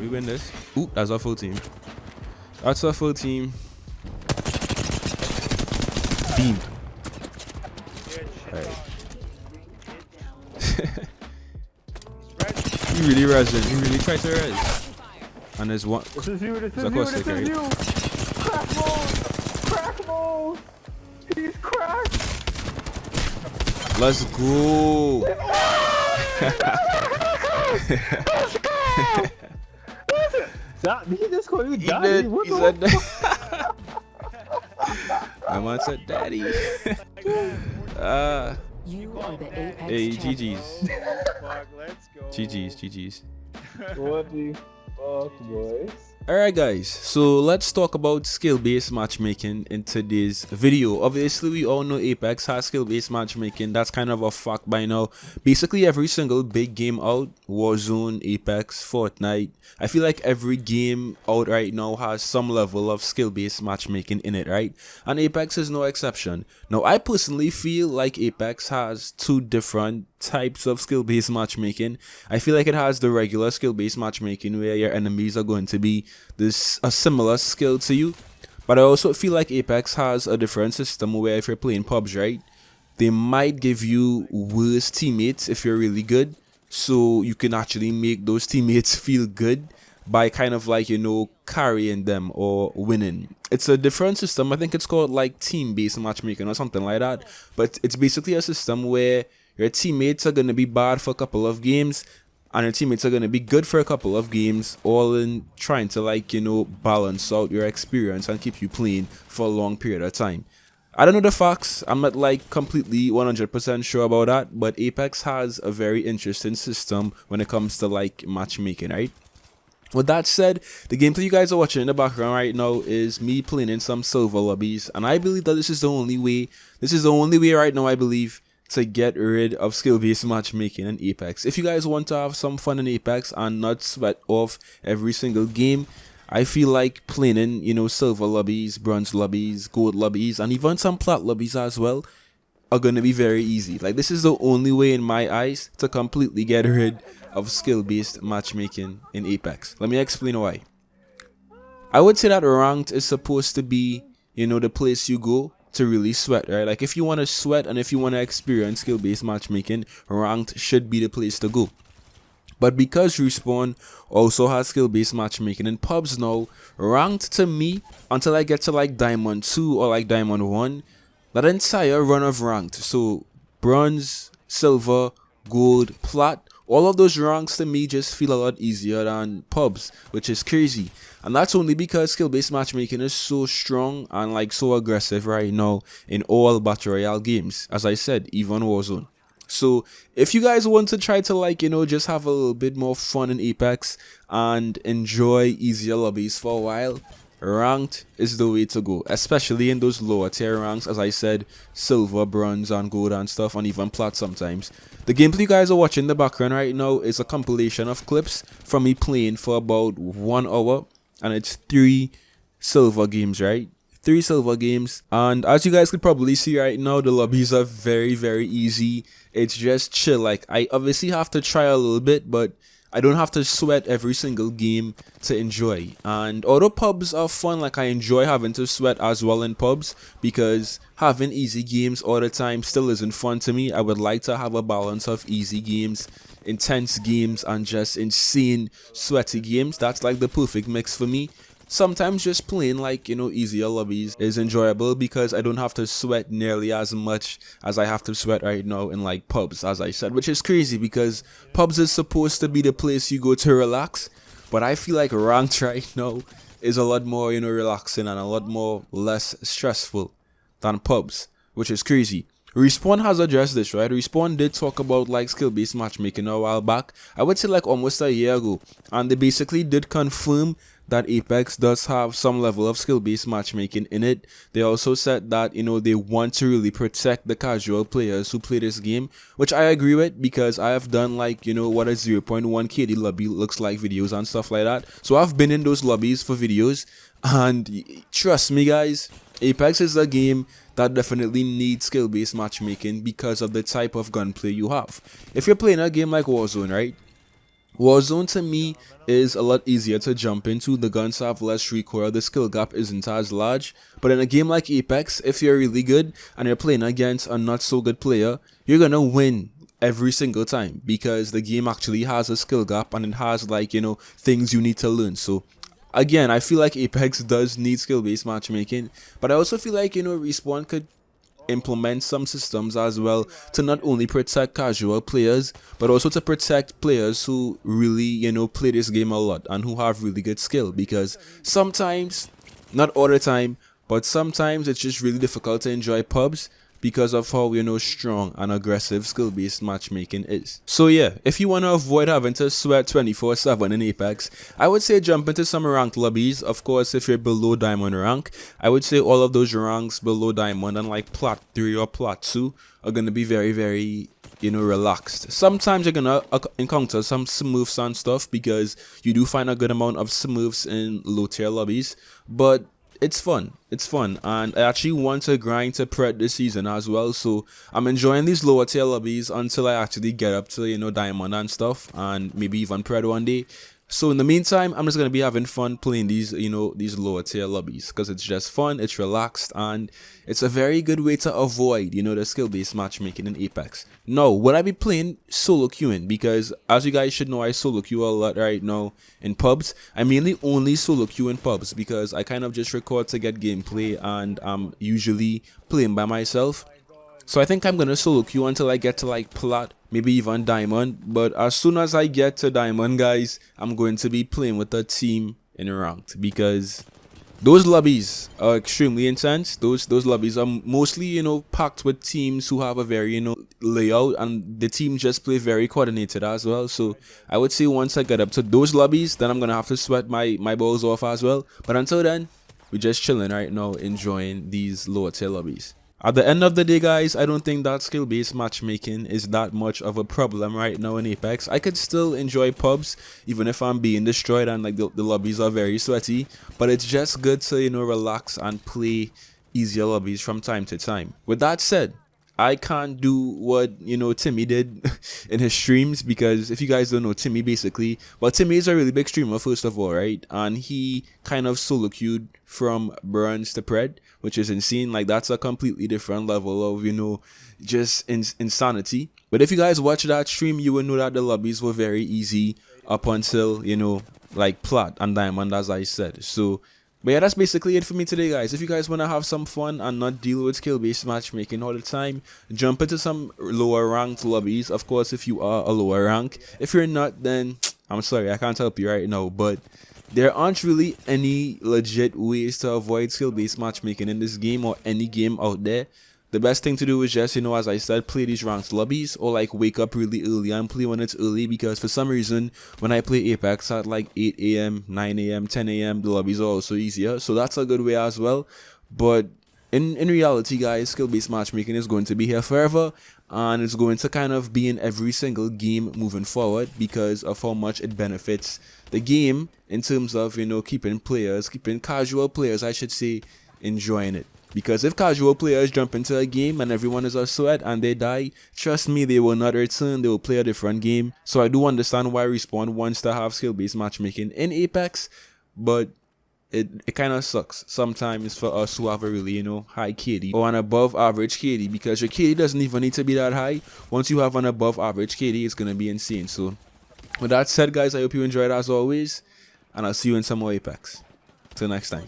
We win this. Ooh, that's our full team. That's our full team. Beamed. Alright. He really resin. He really tried to res. And there's one. This is you. This It's is a you. caustic, This is right? you. Crack mode. Crack mode. He's cracked. Let's go. Did he just call you He daddy? did. What He the said that. My man said daddy. You are the apex Hey, champion. GG's. Let's go. GG's. What the fuck, boys? Alright guys, so let's talk about skill-based matchmaking in today's video. Obviously we all know Apex has skill-based matchmaking. That's kind of a fact by now. Basically every single big game out, Warzone, Apex, Fortnite, I feel like every game out right now has some level of skill-based matchmaking in it, right? And Apex is no exception. Now I personally feel like Apex has two different types of skill-based matchmaking. I feel like it has the regular skill-based matchmaking where your enemies are going to be a similar skill to you, but I also feel like Apex has a different system where if you're playing pubs, right, they might give you worse teammates if you're really good, so you can actually make those teammates feel good by kind of like, you know, carrying them or winning. It's a different system. I think it's called like team-based matchmaking or something like that, but it's basically a system where your teammates are going to be bad for a couple of games and your teammates are going to be good for a couple of games, all in trying to, like, you know, balance out your experience and keep you playing for a long period of time. I don't know the facts. I'm not like completely 100% sure about that, but Apex has a very interesting system when it comes to like matchmaking, right? With that said, the gameplay you guys are watching in the background right now is me playing in some silver lobbies, and I believe that this is the only way right now, I believe, to get rid of skill-based matchmaking in Apex. If you guys want to have some fun in Apex and not sweat off every single game, I feel like playing in, you know, silver lobbies, bronze lobbies, gold lobbies, and even some plat lobbies as well are going to be very easy. Like, this is the only way in my eyes to completely get rid of skill-based matchmaking in Apex. Let me explain why. I would say that ranked is supposed to be, you know, the place you go to really sweat, right? Like, if you want to sweat and if you want to experience skill-based matchmaking, ranked should be the place to go. But because Respawn also has skill-based matchmaking in pubs now, ranked to me, until I get to like Diamond 2 or like Diamond 1, that entire run of ranked, so bronze, silver, gold, plat, all of those ranks to me just feel a lot easier than pubs, which is crazy. And that's only because skill-based matchmaking is so strong and like so aggressive right now in all Battle Royale games. As I said, even Warzone. So if you guys want to try to, like, you know, just have a little bit more fun in Apex and enjoy easier lobbies for a while, ranked is the way to go, especially in those lower tier ranks, as I said, silver, bronze and gold and stuff, and even plat sometimes. The gameplay you guys are watching in the background right now is a compilation of clips from me playing for about 1 hour, and it's 3 silver games, right? 3 silver games, and as you guys could probably see right now, the lobbies are very, very easy. It's just chill. Like, I obviously have to try a little bit, but I don't have to sweat every single game to enjoy. And although pubs are fun, like, I enjoy having to sweat as well in pubs, because having easy games all the time still isn't fun to me. I would like to have a balance of easy games, intense games, and just insane sweaty games. That's like the perfect mix for me. Sometimes just playing, like, you know, easier lobbies is enjoyable because I don't have to sweat nearly as much as I have to sweat right now in like pubs, as I said, which is crazy because pubs is supposed to be the place you go to relax, but I feel like ranked right now is a lot more, you know, relaxing and a lot more less stressful than pubs, which is crazy. Respawn has addressed this, right? Respawn did talk about like skill-based matchmaking a while back. I would say like almost a year ago, and they basically did confirm that Apex does have some level of skill-based matchmaking in it. They also said that, you know, they want to really protect the casual players who play this game, which I agree with because I have done, like, you know, what a 0.1 KD lobby looks like videos and stuff like that. So I've been in those lobbies for videos, and trust me guys, Apex is a game that definitely needs skill-based matchmaking because of the type of gunplay you have. If you're playing a game like Warzone, right, Warzone to me is a lot easier to jump into. The guns have less recoil, the skill gap isn't as large. But in a game like Apex, if you're really good and you're playing against a not so good player, you're gonna win every single time because the game actually has a skill gap and it has, like, you know, things you need to learn. So again, I feel like Apex does need skill-based matchmaking, but I also feel like, you know, Respawn could implement some systems as well to not only protect casual players but also to protect players who really, you know, play this game a lot and who have really good skill, because sometimes, not all the time, but sometimes it's just really difficult to enjoy pubs because of how, you know, strong and aggressive skill-based matchmaking is. So yeah, if you want to avoid having to sweat 24/7 in Apex, I would say jump into some ranked lobbies. Of course, if you're below diamond rank, I would say all of those ranks below diamond and like plat 3 or plat 2 are going to be very, you know, relaxed. Sometimes you're gonna encounter some smurfs and stuff because you do find a good amount of smurfs in low tier lobbies, but it's fun, and I actually want to grind to pred this season as well, so I'm enjoying these lower tier lobbies until I actually get up to, you know, diamond and stuff, and maybe even pred one day. So in the meantime, I'm just gonna be having fun playing these, you know, these lower tier lobbies because it's just fun, it's relaxed, and it's a very good way to avoid, you know, the skill-based matchmaking in Apex. Now, would I be playing solo queuing? Because as you guys should know, I solo queue a lot right now in pubs. I mainly only solo queue in pubs because I kind of just record to get gameplay, and I'm usually playing by myself. So I think I'm gonna solo queue until I get to like plat, maybe even diamond. But as soon as I get to diamond, guys, I'm going to be playing with a team in ranked because those lobbies are extremely intense. Those lobbies are mostly, you know, packed with teams who have a very, you know, layout, and the team just play very coordinated as well. So I would say once I get up to those lobbies, then I'm gonna have to sweat my balls off as well. But until then, we're just chilling right now, enjoying these lower tier lobbies. At the end of the day, guys, I don't think that skill-based matchmaking is that much of a problem right now in Apex. I could still enjoy pubs even if I'm being destroyed and like the lobbies are very sweaty, but it's just good to, you know, relax and play easier lobbies from time to time. With that said, I can't do what, you know, Timmy did in his streams, because if you guys don't know Timmy, basically, well, Timmy is a really big streamer first of all, right? And he kind of solo queued from bronze to pred, which is insane. Like, that's a completely different level of, you know, just insanity. But if you guys watch that stream, you will know that the lobbies were very easy up until, you know, like plat and diamond, as I said. So but yeah, that's basically it for me today, guys. If you guys want to have some fun and not deal with skill-based matchmaking all the time, jump into some lower ranked lobbies. Of course, if you are a lower rank. If you're not, then I'm sorry, I can't help you right now. But there aren't really any legit ways to avoid skill-based matchmaking in this game or any game out there. The best thing to do is just, you know, as I said, play these ranked lobbies, or like wake up really early and play when it's early, because for some reason when I play Apex at like 8 a.m, 9 a.m, 10 a.m, the lobbies are also easier, so that's a good way as well. But in reality, guys, skill-based matchmaking is going to be here forever, and it's going to kind of be in every single game moving forward because of how much it benefits the game in terms of, you know, keeping casual players, I should say, enjoying it. Because if casual players jump into a game and everyone is a sweat and they die, trust me, they will not return, they will play a different game. So I do understand why Respawn wants to have skill-based matchmaking in Apex, but it kind of sucks sometimes for us who have a really, you know, high KD or an above average KD, because your KD doesn't even need to be that high. Once you have an above average KD, it's going to be insane. So with that said, guys, I hope you enjoyed as always, and I'll see you in some more Apex. Till next time.